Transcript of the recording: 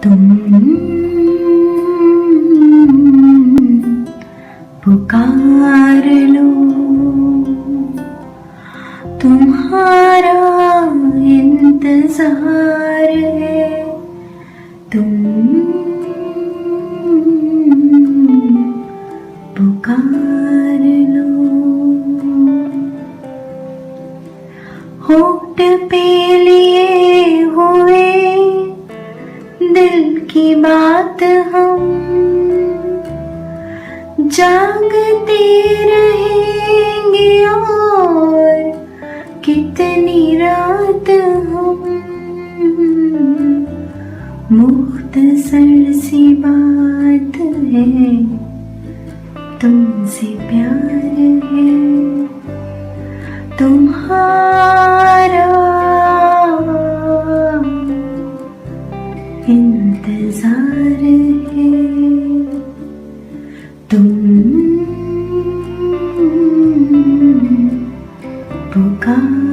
तुम पुकार लो, तुम्हारा इंतजार है। तुम पुकार लो। होठ पे लिए हुए दिल की बात हम जागते रहेंगे और कितनी रात हम। मुख्तसर सी बात है, तुमसे प्यार है, तुम्हारा इंतजार है। तुम पुकार